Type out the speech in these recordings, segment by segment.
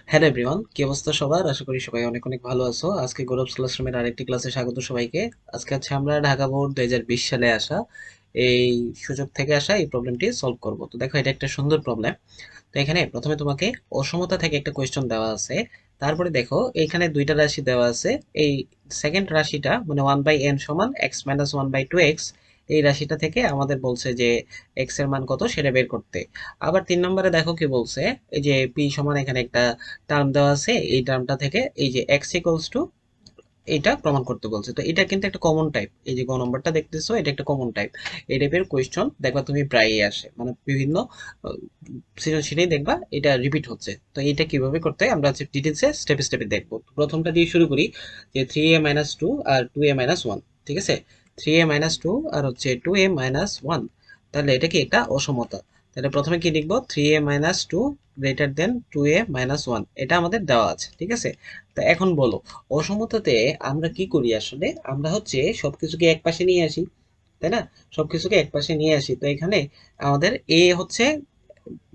Hello everyone, কি অবস্থা সবার? আশা করি সবাই অনেক অনেক ভালো আছো। আজকে গৌরব ক্লাসরুমের আরেকটি ক্লাসে স্বাগত সবাইকে। আজকে হচ্ছে আমরা ঢাকা বোর্ড 2020 সালে আসা এই সুযোগ থেকে আসা এই প্রবলেমটি সলভ করব। তো দেখো, এটা একটা সুন্দর প্রবলেম। তো এখানে প্রথমে তোমাকে অসমতা থেকে একটা কোয়েশ্চন দেওয়া আছে। তারপরে দেখো, এখানে দুইটা রাশি দেওয়া আছে। এই সেকেন্ড রাশিটা মানে 1/n সমান x মাইনাস 1/2x, এই রাশিটা থেকে আমাদের বলছে যে x এর মান কত সেটা বের করতে। আবার 3 নম্বরে দেখো কি বলছে, এই যে p সমান এখানে একটা টার্ম দেওয়া আছে, এই টার্মটা থেকে এই যে x ইকুয়ালস টু এটা প্রমাণ করতে বলছে। তো এটা কিন্তু একটা কমন টাইপ, এই যে গ নম্বরটা দেখতেছো, এটা একটা কমন টাইপ। এই টাইপের কোয়েশ্চন দেখবা তুমি প্রায়ই আসে, মানে বিভিন্ন সৃজনশীলেই দেখবা এটা রিপিট হচ্ছে। তো এটা কিভাবে করতে হয় আমরা হচ্ছে ডিটেলসে স্টেপে স্টেপে দেখবো। প্রথমটা দিয়ে শুরু করি, যে 3a-2 আর 2a-1, ঠিক আছে? 3a-2 আর হচ্ছে 2a-1, তাহলে এটা কি একটা অসমতা। তাহলে প্রথমে কি লিখবো, 3a-2 গ্রেটার দেন 2a-1, এটা আমাদের দেওয়া আছে, ঠিক আছে? তা এখন বলো, অসমতাতে আমরা কি করি? আসলে আমরা হচ্ছে সবকিছুকে এক পাশে নিয়ে আসি, তাই না? সবকিছুকে এক পাশে নিয়ে আসি। তো এখানে আমাদের এ হচ্ছে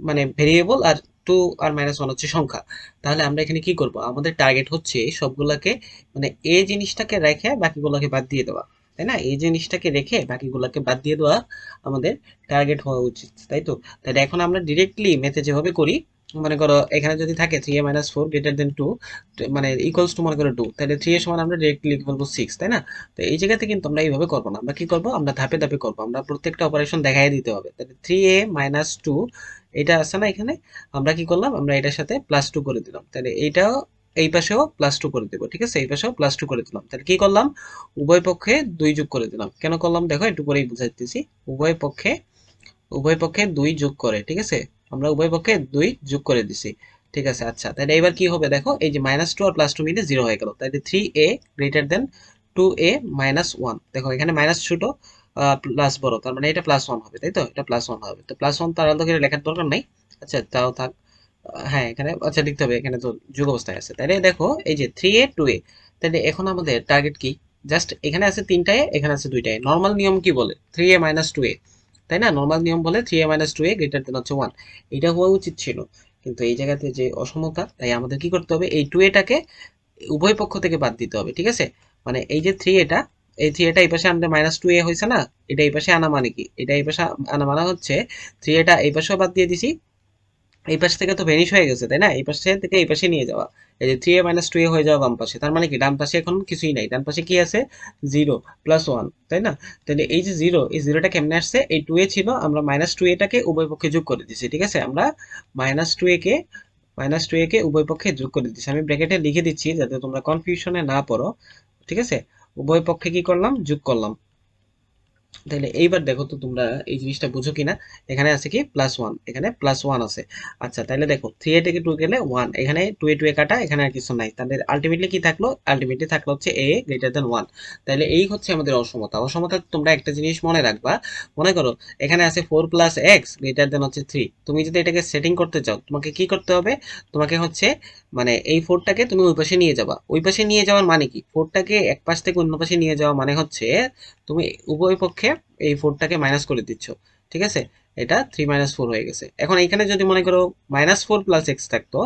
মানে ভেরিয়েবল, আর 2 আর -1 হচ্ছে সংখ্যা। তাহলে আমরা এখানে কি করব, আমাদের টার্গেট হচ্ছে সবগুলাকে মানে এ জিনিসটাকে রেখে বাকিগুলোকে বাদ দিয়ে দেওয়া, তাই না? এই জিনিসটাকে রেখে বাকিগুলোকে বাদ দিয়ে দেওয়া আমাদের টার্গেট হওয়া উচিত, তাই তো? তাহলে এখন আমরা ডিরেক্টলি মেথে যেভাবে করি, মনে করো এখানে যদি থাকে 3a-4 গ্রেটার দেন 2, মানে ইকুয়ালস টু মনে করো 2, তাহলে 3 এর সমান আমরা ডিরেক্টলি লিখে বলবো 6, তাই না? তো এই জায়গাতে কিন্তু আমরা এইভাবে করবো না, আমরা কি করবো, আমরা ধাপে ধাপে করবো। আমরা প্রত্যেকটা অপারেশন দেখাই দিতে হবে। তাহলে 3a-2 এটা আছে না এখানে, আমরা কি করলাম, আমরা এটার সাথে +2 করে দিলাম। তাহলে এইটাও এই পাশেও +2 করে দেবো, ঠিক আছে? এই পাশেও +2 করে দিলাম। তাহলে কি করলাম, উভয় পক্ষে 2 যোগ করে দিলাম। কেন করলাম দেখো, একটু পরেই বুঝাইতেছি। উভয় পক্ষে উভয় পক্ষে 2 যোগ করে, ঠিক আছে? আমরা উভয় পক্ষে 2 যোগ করে দিছি, ঠিক আছে? আচ্ছা, তাহলে এবার কি হবে দেখো, এই যে -2 আর +2 মিলে 0 হয়ে গেল। তাহলে 3a গ্রেটার দেন 2a-1, দেখো এখানে মাইনাস ছোট, প্লাস বড়, তার মানে এটা +1 হবে, তাই তো? এটা +1 হবে। তো +1 তার আলাদা করে লেখার দরকার নাই। আচ্ছা, তাও থাক। হ্যাঁ, এখানে আচ্ছা লিখতে হবে, এখানে তো যোগ অবস্থায় আছে। তাহলে দেখো এই যে 3a 2a, তাহলে এখন আমাদের টার্গেট কি? জাস্ট এখানে আছে 3টা এ, এখানে আছে 2টা এ। নরমাল নিয়ম কি বলে, 3a-2a, তাই না? নরমাল নিয়ম বলে 3a-2a গ্রেটার দেন হচ্ছে 1, এটা হওয়া উচিত ছিল। কিন্তু এই জায়গাতে যে অসমতা, তাই আমাদের কি করতে হবে, এই 2aটাকে উভয় পক্ষ থেকে বাদ দিতে হবে, ঠিক আছে? মানে এই যে 3a, এই 3a এই পাশে আনলে -2a হয়েছে না, এটা এই পাশে আনা মানে কি, এটা এই পাশে আনা মানে হচ্ছে 3a এই পাশেও বাদ দিয়ে দিছি, এই পাশ থেকে তো ভ্যানিশ হয়ে গেছে, তাই না? এই পাশে থেকে এই পাশে নিয়ে যাওয়া, এই যে 3a-2a হয়ে যাওয়া বাম পাশে, তার মানে কি ডান পাশে এখন কিছুই নাই, ডান পাশে কি আছে, 0 +1, তাই না? তাহলে এই যে 0, এই 0টা কেমনে আসছে, এই 2a ছিল, আমরা -2aটাকে উভয় পক্ষে যোগ করে দিছি, ঠিক আছে? আমরা -2a কে -2a কে উভয় পক্ষে যোগ করে দিচ্ছি। আমি ব্র্যাকেটে লিখে দিচ্ছি যাতে তোমরা কনফিউশনে না পড়ো, ঠিক আছে? উভয় পক্ষে কি করলাম, যোগ করলাম। তাহলে এইবার দেখো তো তোমরা এই জিনিসটা বুঝো কিনা। এখানে আছে কি +1, এখানে +1 আছে। আচ্ছা, তাহলে দেখো 3a থেকে 2 গেলে 1, এখানে 2a কাটা, এখানে আর কিছু নাই। তাহলে আলটিমেটলি কি থাকলো, আলটিমেটলি থাকলো হচ্ছে a গ্রেটার দেন 1। তাহলে এই হচ্ছে আমাদের অসমতা। অসমতা তোমরা একটা জিনিস মনে রাখবা, মনে করো এখানে আছে 4 + x গ্রেটার দেন হচ্ছে 3। তুমি যদি এটাকে সেটিং করতে চাও, তোমাকে কি করতে হবে, তোমাকে হচ্ছে মানে এই 4টাকে তুমি ওই পাশে নিয়ে যাবা। ওই পাশে নিয়ে যাওয়ার মানে কি, 4টাকে এক পাশ থেকে অন্য পাশে নিয়ে যাওয়া মানে হচ্ছে তুমি উভয় পক্ষে এই 4টাকে মাইনাস করে দিচ্ছ, ঠিক আছে? এটা 3-4 হয়ে গেছে। এখন এখানে যদি মনে করো -4 + x থাকতো,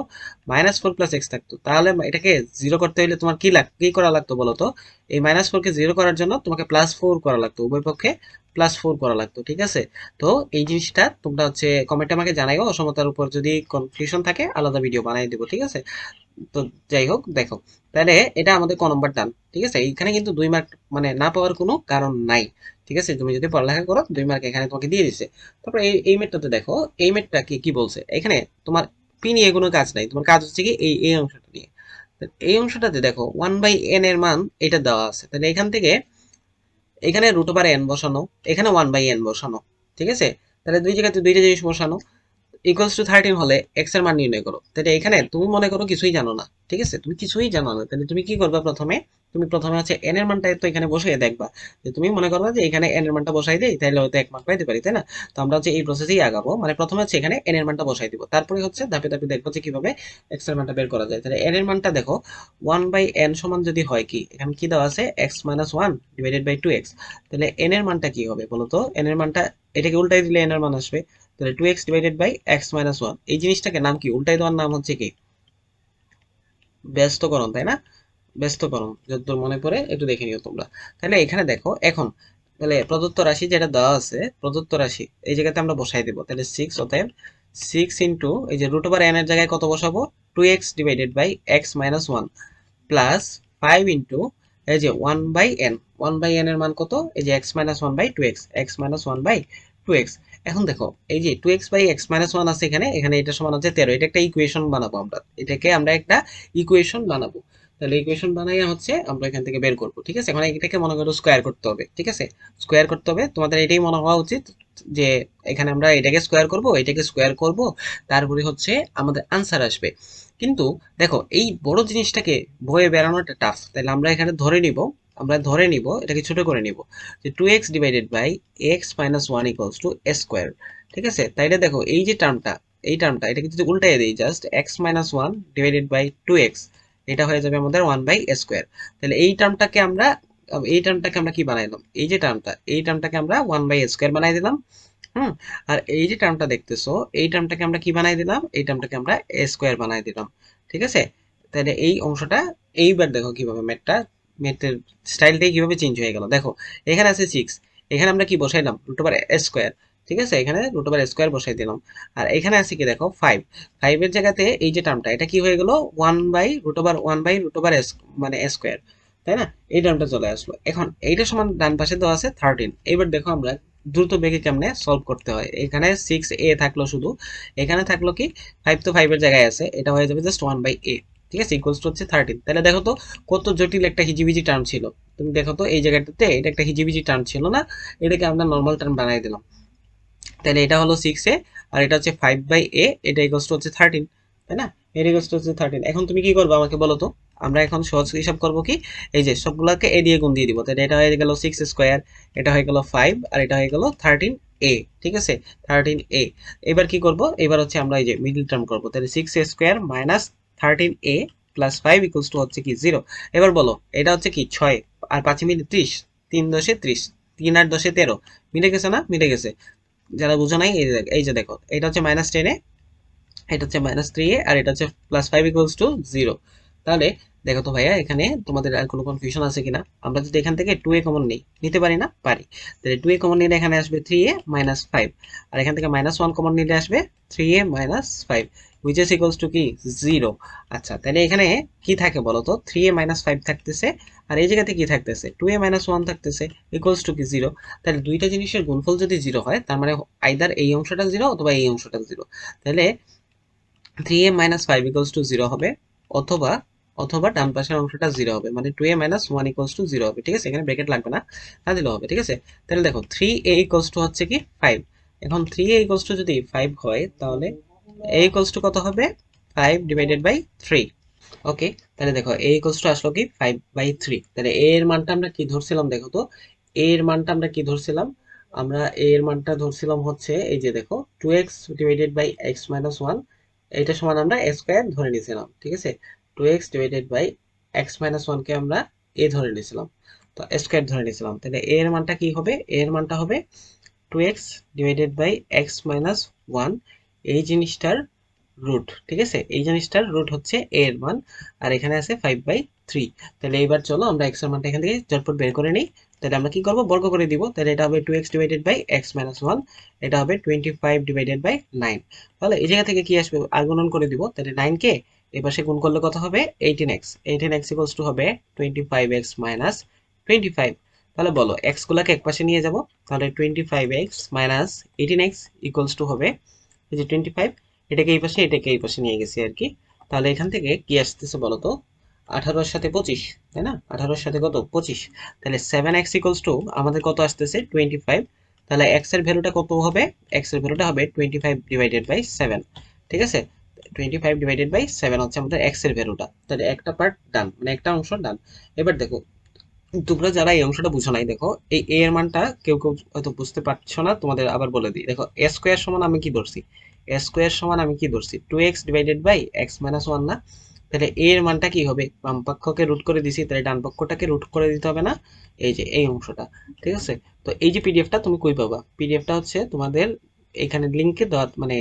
-4 + x থাকতো, তাহলে এটাকে জিরো করতে হলে তোমার কি করা লাগতো বলো তো? এই -4কে জিরো করার জন্য তোমাকে +4 করা লাগতো, উভয় পক্ষে +4 করা লাগতো, ঠিক আছে? তো এই জিনিসটা তোমরা হচ্ছে কমেন্টে আমাকে জানাইও। অসমতার উপর যদি কনফিউশন থাকে আলাদা ভিডিও বানিয়ে দেবো, ঠিক আছে? তো যাই হোক, দেখো তাহলে এটা আমাদের ক নম্বর টান, ঠিক আছে? এইখানে কিন্তু 2 মার্ক মানে না পাওয়ার কোনো কারণ নাই, ঠিক আছে? তুমি যদি পড়ালেখা করো 2 মার্ক এখানে তোমাকে দিয়ে দিছে। তারপর এই মেটটাতে দেখো, এই মেটটা কি বলছে এখানে, তোমার পি নিয়ে কোনো কাজ নাই, তোমার কাজ হচ্ছে কি এই অংশটা নিয়ে। তো এই অংশটাতে দেখো 1/n এর মান এটা দেওয়া আছে, তাহলে এখান থেকে এখানে √n বসানো, এখানে 1/n বসানো, ঠিক আছে? তাহলে দুই জায়গাতে দুইটা জিনিস বসানো। =13 হলে x এর মান নির্ণয় করো। তাহলে এখানে তুমি মনে করো কিছুই জানো না, ঠিক আছে? তুমি কিছুই জানো না, তাহলে তুমি কি করবা, তুমি প্রথমে হচ্ছে n এর মানটা তো এখানে বসিয়ে দেখবা। যে তুমি মনে করবা যে এখানে n এর মানটা বসাই দেই, তাহলে হয়তো 1 মার্ক পাইতে পারি, তাই না? তো আমরা হচ্ছে এই প্রসেসেই আগাবো, মানে প্রথমে হচ্ছে এখানে n এর মানটা বসাই দিব, তারপরে হচ্ছে ধাপে ধাপে দেখবো যে কিভাবে x এর মানটা বের করা যায়। তাহলে n এর মানটা দেখো, 1/n সমান যদি হয় কি, এখানে কি দেওয়া আছে, x-1 ডিভাইডেড বাই 2x। তাহলে n এর মানটা কি হবে বলো তো? n এর মানটা এটাকে উল্টাই দিলে n এর মান আসবে। তাহলে 2x ডিভাইডেড বাই x-1, এই জিনিসটাকে নাম কি, উল্টাই দেওয়ার নাম হচ্ছে কি, ব্যস্তকরণ, তাই না? ব্যস্তকরণ যতদূর মনে পড়ে একটু দেখে নিও তোমরা। তাহলে এখানে দেখো এখন, তাহলে প্রদত্ত রাশি যেটা দেওয়া আছে, প্রদত্ত রাশি এই জায়গাতে আমরা বসাই দেবো। তাহলে সিক্স, অতএব সিক্স ইন্টু এই যে রুট ওভার এন এর জায়গায় কত বসাবো, two x divided by x minus one, plus five into এই যে one by n, one by n এর মান কত, এই যে x minus one by two x, x minus one by two x. এখন দেখো এই যে two x by x minus one আছে এখানে, এখানে এটা সমান হচ্ছে 13, এটা একটা ইকুয়েশন বানাবো আমরা, এটাকে আমরা একটা ইকুয়েশন বানাবো। তাহলে ইকুয়েশন বানাইয়া হচ্ছে আমরা এখান থেকে বের করবো, ঠিক আছে? এখন এটাকে মনে করো স্কোয়ার করতে হবে, ঠিক আছে? স্কোয়ার করতে হবে, তোমাদের এটাই মনে হওয়া উচিত যে এখানে আমরা এটাকে স্কোয়ার করব, এটাকে স্কোয়ার করব, তারপরে হচ্ছে আমাদের আনসার আসবে। কিন্তু দেখো এই বড় জিনিসটাকে বয়ে বেড়ানোটা টাফ, তাহলে আমরা এখানে ধরে নিব, আমরা ধরে নিব এটাকে ছোট করে নিব, যে two x divided by x minus one equals to A square, ঠিক আছে? তাইলে দেখো এই যে টার্মটা, এই টার্মটা এটাকে যদি উল্টাই দিই, just x minus one divided by two x, এটা হয়ে যাবে আমাদের ওয়ান বাই এ স্কোয়ার। তাহলে এই টার্মটাকে আমরা কি বানাইলাম, এই যে টার্মটা, এই টার্মটাকে আমরা ওয়ান বাই এ স্কোয়ার বানাই দিলাম। হুম। আর এই যে টার্মটা দেখতেছো, এই টার্মটাকে আমরা কি বানাই দিলাম, এই টার্মটাকে আমরা এ স্কোয়ার বানাই দিলাম, ঠিক আছে? তাহলে এই অংশটা, এইবার দেখো কিভাবে ম্যাথের স্টাইলটাই কিভাবে চেঞ্জ হয়ে গেল। দেখো এখানে আছে সিক্স, এখানে আমরা কি বসাইলাম, রুট ওভার এ স্কোয়ার, ঠিক আছে? এখানে রুট ওভার স্কোয়ার বসাই দিলাম। আর এখানে আছে কি দেখো ফাইভ, ফাইভের জায়গাতে এই যে টার্মটা, এটা কি হয়ে গেল, one by root over S, মানে এ স্কোয়ার, তাই না? এই টার্মটা চলে আসলো। এখন এইটা সমান ডান পাশে দেওয়া আছে 13। এবার দেখো আমরা দ্রুত বেগে কেমনে সলভ করতে হয়। এখানে সিক্স এ থাকলো শুধু, এখানে থাকলো কি ফাইভ, তো ফাইভের জায়গায় আছে, এটা হয়ে যাবে জাস্ট ওয়ান বাই এ, ঠিক আছে? ইকুয়ালস টু হচ্ছে 13। তাহলে দেখো তো কত জটিল একটা হিজিবিজি টার্ম ছিল। তুমি দেখো তো এই জায়গাটাতে এটা একটা হিজিবিজি টার্ম ছিল না, এটাকে আমরা নর্মাল টার্ম বানাই দিলাম। তাহলে এটা হলো সিক্স এ, আর এটা হচ্ছে ফাইভ বাই এ, এটা ইকুয়ালস টু হচ্ছে 13, তাই না? এটা ইকুয়ালস টু হচ্ছে 13। এখন তুমি কি করবে আমাকে বলো তো? আমরা এখন সহজ হিসাব করবো কি, এই যে সবগুলোকে এ দিয়ে গুণ দিয়ে দিব, তাহলে এটা হয়ে গেল সিক্স স্কোয়ার, এটা হয়ে গেল ফাইভ, আর এটা হয়ে গেল 13 এ, ঠিক আছে? 13 এ। এবার কি করব, এবার হচ্ছে আমরা এই যে মিডল টার্ম করবো, তাহলে six square minus 13 A plus five equals to হচ্ছে কি জিরো। এবার বলো এটা হচ্ছে কি ছয়, আর পাঁচে মিলে 30, তিন দশে 30, তিন আর দশে 13, মিলে গেছে না? মিলে গেছে। যারা বুঝো নাই এই যে দেখো, এটা হচ্ছে -10 এ, এটা হচ্ছে -3 এ, আর এটা হচ্ছে +5 ইকুয়ালস টু 0। তাহলে দেখো তো ভাইয়া, এখানে তোমাদের আর কোনো কনফিউশন আছে কিনা? আমরা যদি এখান থেকে 2a কমন নিতে পারি না? পারি। তাহলে 2a কমন নিলে এখানে আসবে 3a মাইনাস 5, আর এখান থেকে -1 কমন নিলে আসবে 3a minus 5, which is equals to কি 0। আচ্ছা, তাহলে এখানে কি থাকে বলো তো, 3a মাইনাস 5 থাকতেছে, আর এই জায়গাতে কি থাকতেছে, 2a মাইনাস 1 থাকতেছে, ইকুয়ালস টু কি 0। তাহলে দুইটা জিনিসের গুণফল যদি 0 হয়, তার মানে আইদার এই অংশটা 0 অথবা এই অংশটা 0। তাহলে 3a মাইনাস 5 ইকুয়ালস টু 0 হবে, অথবা অথবা ডান পাশের অংশটা 0 হবে, মানে 2a মাইনাস 1 ইকুয়ালস টু 0 হবে, ঠিক আছে? এখানে ব্র্যাকেট লাগবে না, না দিলেও হবে, ঠিক আছে? তাহলে দেখো 3a ইকুয়ালস টু হচ্ছে কি 5। এখন 3a ইকুয়ালস টু যদি 5 হয়, তাহলে a ইকুয়ালস টু কত হবে, 5 ডিভাইডেড বাই 3। ওকে, তাহলে দেখো a ইকুয়ালস টু আসলো কি 5/3। তাহলে a এর মানটা আমরা কি ধরছিলাম দেখো তো, a এর মানটা আমরা কি ধরছিলাম, আমরা a এর মানটা ধরছিলাম হচ্ছে এই যে দেখো 2x divided by x minus 1, এটা সমান আমরা a স্কয়ার ধরে নিয়েছিলাম, ঠিক আছে? 2x divided by x minus 1 কে আমরা a ধরে নিয়েছিলাম, তো a স্কয়ার ধরে নিয়েছিলাম। তাহলে a এর মানটা কি হবে, a এর মানটা হবে 2x divided by x minus 1, এই জিনিসটার রুট, ঠিক আছে? এই জিনিসটার রুট হচ্ছে a এর মান, আর এখানে আছে 5/3। তাহলে এবার চলো আমরা x এর মানটা এখান থেকে ঝটপট বের করে নিই। তাহলে আমরা কি করব, বর্গ করে দিব। তাহলে এটা হবে 2x divided by x minus 1, এটা হবে 25 ডিভাইডেড বাই 9। তাহলে এই জায়গা থেকে কি আসবে, আর গুণন করে দিব। তাহলে 9 কে এই পাশে গুণ করলে কত হবে, 18x, 18x ইকুয়ালস টু হবে 25x মাইনাস 25। তাহলে বলো x গুলাকে এক পাশে নিয়ে যাব, তাহলে 25x minus 18x equals to হবে এই যে 25, এটাকে এই পাশে এটাকে এই পাশে নিয়ে গেছি আর কি। তাহলে এখান থেকে কি আসতেছে বলো তো, 18-এর সাথে 25, তাই না? 18-এর সাথে কত, 25। তাহলে 7x ইকুয়ালস টু আমাদের কত আসতেছে, 25। তাহলে x এর ভ্যালুটা কত হবে, x এর ভ্যালুটা হবে 25 ডিভাইডেড বাই 7, ঠিক আছে? 25 ডিভাইডেড বাই 7 হচ্ছে আমাদের x এর ভ্যালুটা। তাহলে একটা পার্ট ডান, মানে একটা অংশ ডান। এবার দেখো তোমরা যারা এই অংশটা বুঝো নাই, দেখো এই a এর মানটা কেউ কেউ হয়তো বুঝতে পারছো না, তোমাদের আবার বলে দিই। দেখো a স্কয়ার সমান আমি কি ধরছি, a স্কয়ার সমান আমি কি ধরছি, 2x divided by x minus 1 না? তাহলে a এর মানটা কি হবে, বাম পক্ষকে রুট করে দিছি, তাহলে ডান পক্ষটাকে রুট করে দিতে হবে না? এই যে এই অংশটা, ঠিক আছে? তো এই যে পিডিএফটা তুমি কই পাবা, পিডিএফটা হচ্ছে তোমাদের এখানে লিংকে দেওয়া, মানে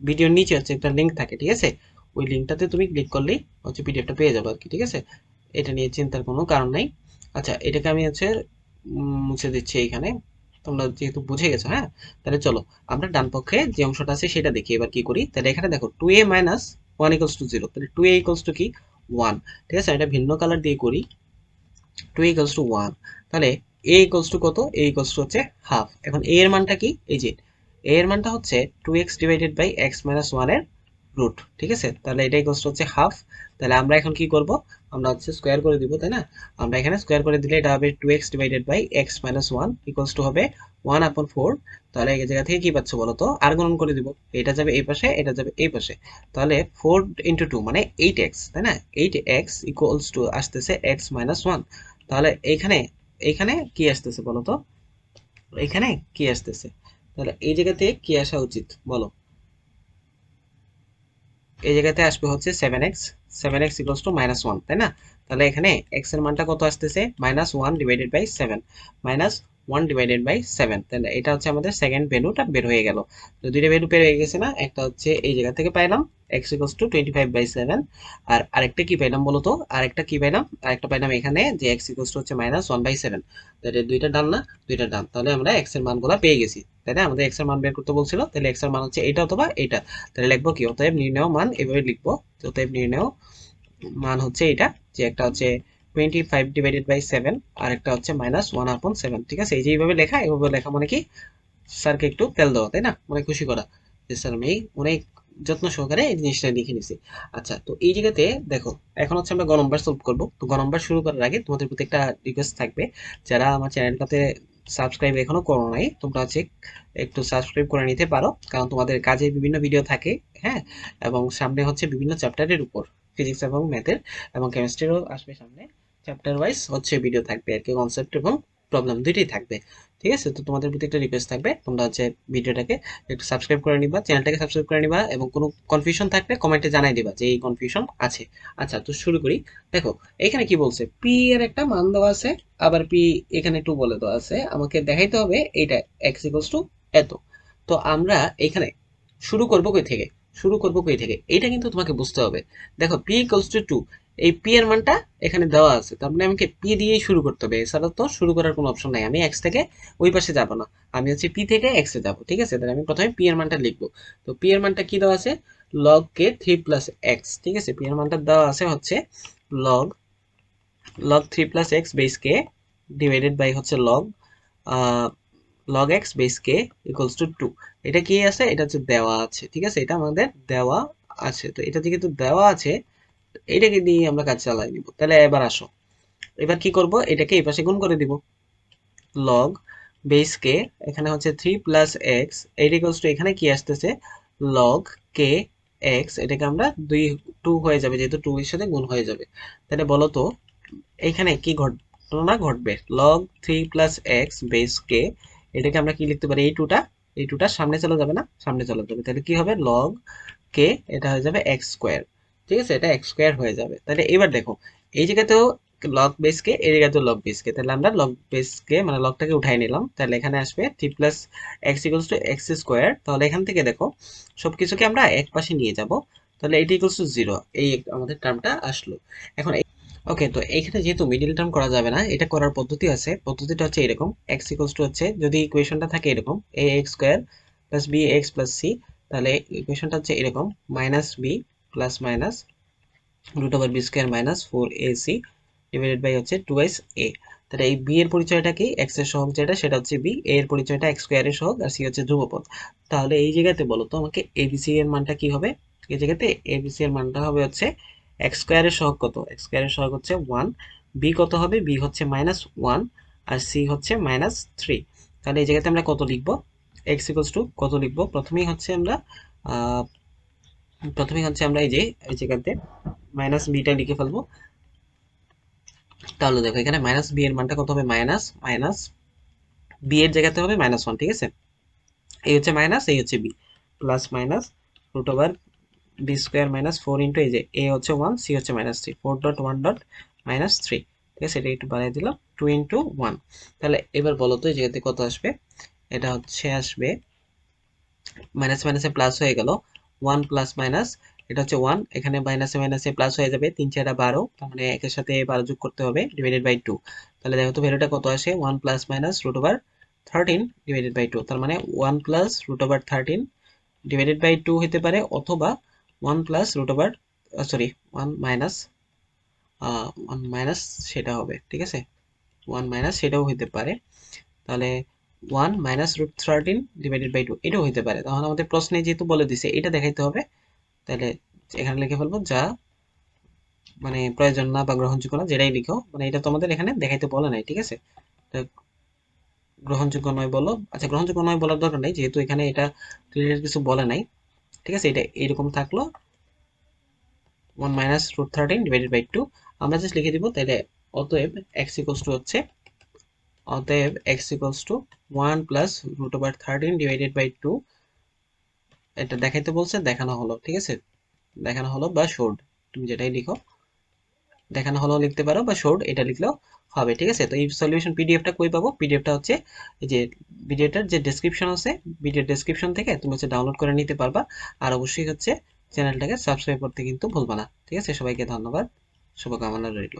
ভিডিওর নিচে হচ্ছে একটা লিংক থাকে, ঠিক আছে? ওই লিঙ্কটাতে তুমি ক্লিক করলেই হচ্ছে পিডিএফটা পেয়ে যাবে আর কি, ঠিক আছে। এটা নিয়ে চিন্তার কোনো কারণ নাই। আচ্ছা, এটাকে আমি হচ্ছে মুছে দিচ্ছি এইখানে, তোমরা যেহেতু বুঝে গেছো। হ্যাঁ, তাহলে চলো আমরা ডান পক্ষে যে অংশটা আছে সেটা দেখি এবার কি করি। তাহলে এখানে দেখো 2a মাইনাস 1 ইকুয়ালস টু 0, তাহলে 2a ইকুয়ালস টু কি 1, ঠিক আছে। এটা ভিন্ন কালার দিয়ে করি, 2 ইকুয়ালস টু 1, তাহলে a ইকুয়ালস টু কত, a ইকুয়ালস টু হচ্ছে হাফ। এখন a এর মানটা কি, এই যে a এর মানটা হচ্ছে 2x divided by x minus 1 এর রুট, ঠিক আছে। তাহলে এটা ইকুয়ালস টু হচ্ছে হাফ। তাহলে আমরা এখন কি করব, আমরা হচ্ছে স্কোয়ার করে দিব, তাই না। আমরা এখানে স্কোয়ার করে দিলে এটা হবে 2x divided by x minus 1 equals to হবে 1/4। তাহলে এই জায়গা থেকে কি পাচ্ছ বলো তো, আর গুণন করে দিব, এটা যাবে এই পাশে, এটা যাবে এই পাশে। তাহলে 4 ইন্টু 2 মানে 8x, তাই না। 8x ইকুয়ালস টু আসতেছে x মাইনাস 1। তাহলে এইখানে এইখানে কি আসতেছে বলো তো, এখানে কি আসতেছে, তাহলে এই জায়গাতে কি আসা উচিত বলো। এই জায়গাতে আসবে হচ্ছে 7x, 7x equals to minus 1, তাই না। তাহলে এখানে x এর মানটা কত আসতেছে, minus 1 divided by 7, minus 1 divided by 7। তাহলে এটা হচ্ছে আমাদের সেকেন্ড ভ্যালুটা বের হয়ে গেল। তো দুইটা ভ্যালু বের হয়ে গেছে না, একটা হচ্ছে এই জায়গা থেকে পাইলাম x ইকুয়ালস টু 25/7, আর আরেকটা কি পাইলাম বলো তো, আরেকটা কি পাইলাম, আরেকটা পাইলাম এখানে যে x ইকুয়ালস টু হচ্ছে মাইনাস 1/7। তাহলে দুইটা ডান না, দুইটা ডান, তাহলে আমরা x এর মানগুলো পেয়ে গেছি, তাই না। আমাদের x এর মান বের করতে বলছিল, তাহলে x এর মান হচ্ছে এটা অথবা এটা। তাহলে লিখবো কি, অতএব নির্ণেয় মান, এভাবে লিখবো, অতএব নির্ণেয় মান হচ্ছে এটা, যে একটা হচ্ছে 25/7 আর একটা হচ্ছে -1/7, ঠিক আছে। এই যে এইভাবে লেখা, এইভাবে লেখা মানে কি, স্যারকে একটু তেল দেওয়া, তাই না, মানে খুশি করা, যে স্যার আমি অনেক যত্ন সহকারে এই জিনিসটা লিখে নিছি। আচ্ছা, তো এই জায়গাতে দেখো, এখন হচ্ছে আমরা গ নম্বর সলভ করবো। তো গ নম্বর শুরু করার আগে তোমাদের প্রতি একটা রিকোয়েস্ট থাকবে, যারা আমার চ্যানেলটাতে সাবস্ক্রাইব এখনো করো নাই, তোমরা হচ্ছে একটু সাবস্ক্রাইব করে নিতে পারো, কারণ তোমাদের কাজের বিভিন্ন ভিডিও থাকে। হ্যাঁ, এবং সামনে হচ্ছে বিভিন্ন চ্যাপ্টারের উপর, ফিজিক্স এবং ম্যাথের এবং কেমিস্ট্রিরও আসবে সামনে, চ্যাপ্টার ওয়াইজ হচ্ছে ভিডিও থাকবে আর কি, কনসেপ্ট এবং প্রবলেম দুইটাই থাকবে, ঠিক আছে। তো তোমাদের প্রতি একটা রিকোয়েস্ট থাকবে, তোমরা হচ্ছে ভিডিওটাকে একটু সাবস্ক্রাইব করে নিবা, চ্যানেলটাকে সাবস্ক্রাইব করে নিবা, এবং কোনো কনফিউশন থাকলে কমেন্টে জানাই দিবা যে এই কনফিউশন আছে। আচ্ছা, তো শুরু করি। দেখো, এখানে কি বলছে, পি এর একটা মান দেওয়া আছে, আবার পি এখানে টু বলে দেওয়া আছে, আমাকে দেখাইতে হবে এইটা এক্স ইকুয়ালস টু এত। তো আমরা এখানে শুরু করব কই থেকে, শুরু করব কই থেকে, এটা কিন্তু তোমাকে বুঝতে হবে। দেখো, পি ইকুয়ালস টু টু, এই পি এর মানটা এখানে দেওয়া আছে, তার মানে আমাকে পি দিয়েই শুরু করতে হবে, এছাড়া তো শুরু করার কোনো অপশন নাই। আমি এক্স থেকে ওই পাশে যাব না, আমি হচ্ছে পি থেকে এক্সে যাব, ঠিক আছে। তাহলে আমি প্রথমে পি এর মানটা লিখবো। তো পি এর মানটা কি দেওয়া আছে, লগ কে 3 + x, ঠিক আছে। পি এর মানটা দেওয়া আছে হচ্ছে লগ লগ 3 + x বেস কে ডিভাইডেড বাই হচ্ছে লগ লগ এক্স বেস কে ইকুয়ালস টু 2। এটা কি আছে, এটা হচ্ছে দেওয়া আছে, ঠিক আছে, এটা আমাদের দেওয়া আছে। তো এটা যেহেতু দেওয়া আছে, এটাকে দিয়ে আমরা কাজ চালাই নিব। তাহলে এবার আসো, এবার কি করব, এটাকে এই পাশে গুণ করে দিব, লগ বেস কে, এখানে হচ্ছে 3 + x, এইটা ইকুয়ালস টু এখানে কি আসতেছে, লগ কে এক্স, এটাকে আমরা 2 হয়ে যাবে, যেহেতু 2 এর সাথে গুণ হয়ে যাবে। তাহলে বলো তো এইখানে কি ঘটনা ঘটবে, লগ 3 + x বেস কে, এটাকে আমরা কি লিখতে পারি, এই টুটা সামনে চলে যাবে না, সামনে চলে যাবে, তাহলে কি হবে, লগ কে, এটা হয়ে যাবে এক্স স্কোয়ার, ঠিক আছে, এটা এক্স স্কোয়ার হয়ে যাবে। তাহলে এবার দেখো, এই জায়গাতেও লগ বেস কে, এই জায়গাতেও লগ বেস কে, তাহলে আমরা লগ বেস কে মানে লগটাকে উঠাই নিলাম, তাহলে এখানে আসবে 3 + x equals to x square. তাহলে এখান থেকে দেখো, সবকিছুকে আমরা এক পাশে নিয়ে যাব, তাহলে এটি ইকুয়ালস টু 0, এই আমাদের টার্মটা আসলো। এখন ওকে, তো এইখানে যেহেতু মিডিল টার্ম করা যাবে না, এটা করার পদ্ধতি আছে, পদ্ধতিটা হচ্ছে এরকম, এক্স ইকুয়ালস টু হচ্ছে, যদি ইকুয়েশনটা থাকে এরকম a x square plus b x plus c, তাহলে ইকুয়েশনটা হচ্ছে এরকম minus b plus minus root over B square minus 4ac divided by হচ্ছে 2s a। তাহলে এই বি এর পরিচয়টা কি, এক্স এর সহগ যেটা সেটা হচ্ছে বি, এ এর পরিচয়টা এক্স স্কোয়ার এর সহগ, আর সি হচ্ছে ধ্রুবপদ। তাহলে এই জায়গাতে বলো তো আমাকে এবিসি এর মানটা কি হবে, এই জায়গাতে এবিসি এর মানটা হবে হচ্ছে এক্স স্কোয়ার এর সহগ কত, এক্স স্কোয়ার এর সহগ হচ্ছে 1, বি কত হবে, বি হচ্ছে -1, আর সি হচ্ছে -3। তাহলে এই জায়গাতে আমরা কত লিখবো, এক্স ইকুয়ালস টু কত লিখবো, প্রথমেই হচ্ছে আমরা এই যে এই জায়গাতে মাইনাস বিটা লিখে ফেলবো। তাহলে দেখো এখানে মাইনাস বি এর মানটা কত হবে, মাইনাস মাইনাস বি এর জায়গাতে হবে -1, ঠিক আছে। এই হচ্ছে মাইনাস, এই হচ্ছে B, plus minus root over B square minus 4 into এই যে এ হচ্ছে 1, সি হচ্ছে -3, 4.1.-3, ঠিক আছে। এটা একটু বাড়িয়ে দিলাম 2 ইন্টু 1। তাহলে এবার বলো তো এই জায়গাতে কত আসবে, এটা হচ্ছে আসবে মাইনাস মাইনাসে প্লাস হয়ে গেল, 1 প্লাস মাইনাস এটা হচ্ছে 1, এখানে মাইনাসে মাইনাসে প্লাস হয়ে যাবে, 3 4 12, তার মানে একের সাথে 12 যোগ করতে হবে, ডিভাইডেড বাই 2। তাহলে দেখো তো ভ্যালুটা কত আসে, 1 plus minus root over 13 divided by 2, তার মানে 1 plus root over 13 divided by 2 হতে পারে, অথবা 1 plus root over, sorry 1 minus 1 minus সেটা হবে, ঠিক আছে, 1 মাইনাস সেটাও হতে পারে। তাহলে 1 মাইনাস রুট 13 ডিভাইডেড বাই 2 এটাও হতে পারে। তাহলে আমাদের প্রশ্নে যেহেতু বলে দিছে এটা দেখাইতে হবে, তাহলে এখানে লিখে ফেলবো যা মানে প্রয়োজন না বা গ্রহণযোগ্য না, যেটাই লিখো, মানে এটা তোমাদের এখানে দেখাইতে বলে নাই, ঠিক আছে। তো গ্রহণযোগ্য নয় বলো, আচ্ছা গ্রহণযোগ্য নয় বলার দরকার নাই, যেহেতু এখানে এটা রিলেটেড কিছু বলে নাই, ঠিক আছে, এটা এইরকম থাকলো 1 মাইনাস রুট 13 ডিভাইডেড বাই 2। আমরা জাস্ট লিখে দিব, তাহলে অতএব এক্স ইকুয়ালস টু হচ্ছে, অতএব x equals to 1 plus root over 13 divided by 2। এটা দেখাইতে বলছে, দেখানো হলো, ঠিক আছে, দেখানো হলো বা শোড, তুমি যেটাই লিখো, দেখানো হলো লিখতে পারো বা শোড এটা লিখলেও হবে, ঠিক আছে। তো এই সলিউশন পিডিএফটা কই পাবো, পিডিএফটা হচ্ছে এই যে ভিডিওটার যে ডেসক্রিপশন আছে, ভিডিও ডেসক্রিপশন থেকে তুমি হচ্ছে ডাউনলোড করে নিতে পারবা। আর অবশ্যই হচ্ছে চ্যানেলটাকে সাবস্ক্রাইব করতে কিন্তু ভুলবা না, ঠিক আছে। সবাইকে ধন্যবাদ, শুভকামনা রইল।